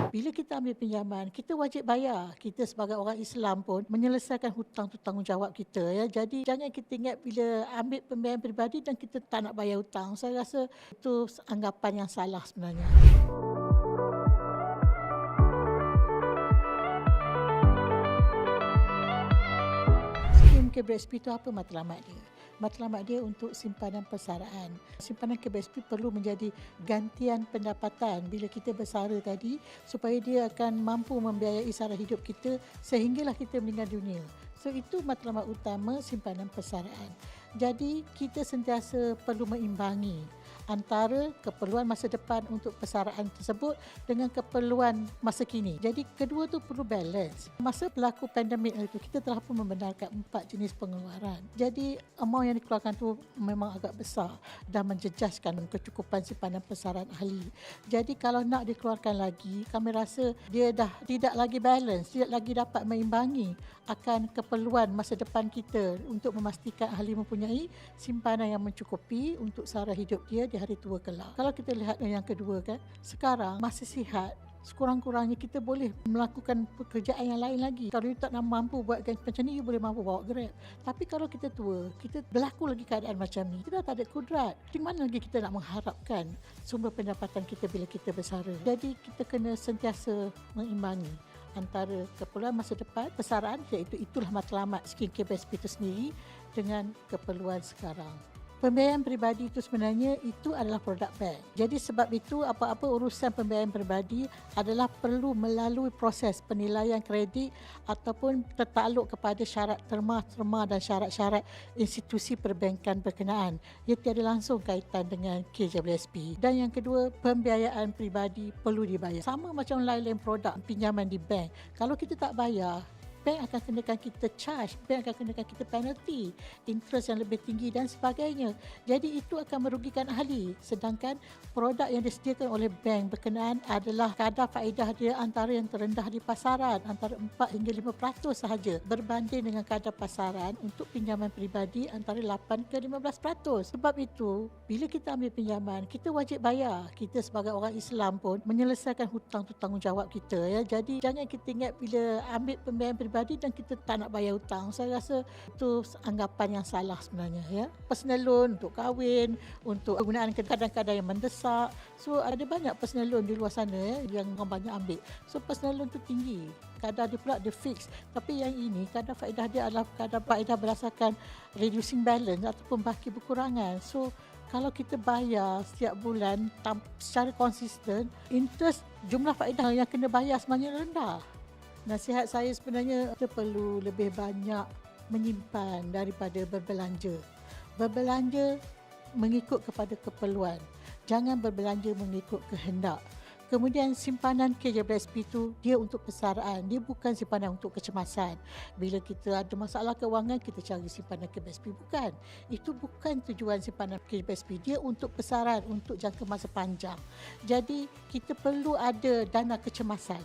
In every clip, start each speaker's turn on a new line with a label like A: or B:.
A: Bila kita ambil pinjaman, kita wajib bayar. Kita sebagai orang Islam pun menyelesaikan hutang tu tanggungjawab kita ya. Jadi jangan kita ingat bila ambil pembiayaan peribadi dan kita tak nak bayar hutang. Saya rasa itu anggapan yang salah sebenarnya. Skim KBSP itu apa matlamat dia? Matlamat dia untuk simpanan persaraan. Simpanan KBSP perlu menjadi gantian pendapatan bila kita bersara tadi supaya dia akan mampu membiayai sara hidup kita sehinggalah kita meninggal dunia. So itu matlamat utama simpanan persaraan. Jadi kita sentiasa perlu meimbangi antara keperluan masa depan untuk persaraan tersebut dengan keperluan masa kini. Jadi kedua tu perlu balance. Masa berlaku pandemik itu kita telah pun membenarkan 4 jenis pengeluaran. Jadi amount yang dikeluarkan tu memang agak besar dan menjejaskan kecukupan simpanan persaraan ahli. Jadi kalau nak dikeluarkan lagi, kami rasa dia dah tidak lagi balance, tidak lagi dapat meimbangi akan keperluan masa depan kita untuk memastikan ahli mempunyai simpanan yang mencukupi untuk sara hidup dia di hari tua kelak. Kalau kita lihat yang kedua kan, sekarang masih sihat, sekurang-kurangnya kita boleh melakukan pekerjaan yang lain lagi. Kalau you tak mampu buat macam ni, you boleh mampu bawa Grab. Tapi kalau kita tua, kita berlaku lagi keadaan macam ni, kita tak ada kudrat. Di mana lagi kita nak mengharapkan sumber pendapatan kita bila kita bersara? Jadi kita kena sentiasa mengimbangi antara keperluan masa depan, persaraan, iaitu itulah matlamat skim KBSP itu sendiri dengan keperluan sekarang. Pembiayaan peribadi itu sebenarnya itu adalah produk bank. Jadi sebab itu apa-apa urusan pembiayaan peribadi adalah perlu melalui proses penilaian kredit ataupun tertakluk kepada syarat terma dan syarat-syarat institusi perbankan berkenaan. Ia tiada langsung kaitan dengan KWSP. Dan yang kedua, pembiayaan peribadi perlu dibayar. Sama macam lain-lain produk pinjaman di bank. Kalau kita tak bayar, bank akan kenakan kita charge, bank akan kenakan kita penalty, interest yang lebih tinggi dan sebagainya. Jadi itu akan merugikan ahli. Sedangkan produk yang disediakan oleh bank berkenaan adalah kadar faedah dia antara yang terendah di pasaran, antara 4 hingga 5% sahaja, berbanding dengan kadar pasaran untuk pinjaman peribadi antara 8 ke 15%. Sebab itu, bila kita ambil pinjaman, kita wajib bayar. Kita sebagai orang Islam pun menyelesaikan hutang tu tanggungjawab kita ya. Jadi jangan kita ingat bila ambil pembiayaan peribadi dan kita tak nak bayar hutang. Saya rasa itu anggapan yang salah sebenarnya ya. Personal loan untuk kahwin, untuk penggunaan kadang-kadang yang mendesak. So ada banyak personal loan di luar sana ya, yang orang banyak ambil. So personal loan tu tinggi. Kadar dia pula dia fix. Tapi yang ini kadar faedah dia adalah kadar faedah berdasarkan reducing balance ataupun baki berkurangan. So kalau kita bayar setiap bulan secara konsisten, interest jumlah faedah yang kena bayar sebenarnya rendah. Nasihat saya sebenarnya kita perlu lebih banyak menyimpan daripada berbelanja. Berbelanja mengikut kepada keperluan. Jangan berbelanja mengikut kehendak. Kemudian simpanan KWSP itu dia untuk persaraan, dia bukan simpanan untuk kecemasan. Bila kita ada masalah kewangan, kita cari simpanan KWSP, bukan. Itu bukan tujuan simpanan KWSP, dia untuk persaraan, untuk jangka masa panjang. Jadi kita perlu ada dana kecemasan.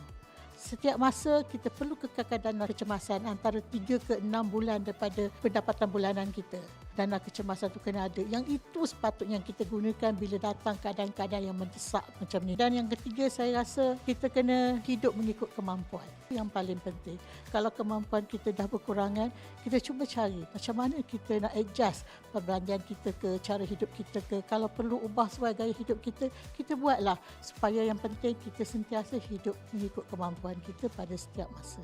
A: Setiap masa kita perlu kekalkan dana kecemasan antara 3 ke 6 bulan daripada pendapatan bulanan kita. Dana kecemasan itu kena ada. Yang itu sepatutnya kita gunakan bila datang keadaan-keadaan yang mendesak macam ni. Dan yang ketiga, saya rasa kita kena hidup mengikut kemampuan. Yang paling penting. Kalau kemampuan kita dah berkurangan, kita cuba cari macam mana kita nak adjust perbelanjaan kita ke, cara hidup kita ke. Kalau perlu ubah sesuai gaya hidup kita, kita buatlah. Supaya yang penting kita sentiasa hidup mengikut kemampuan kita pada setiap masa.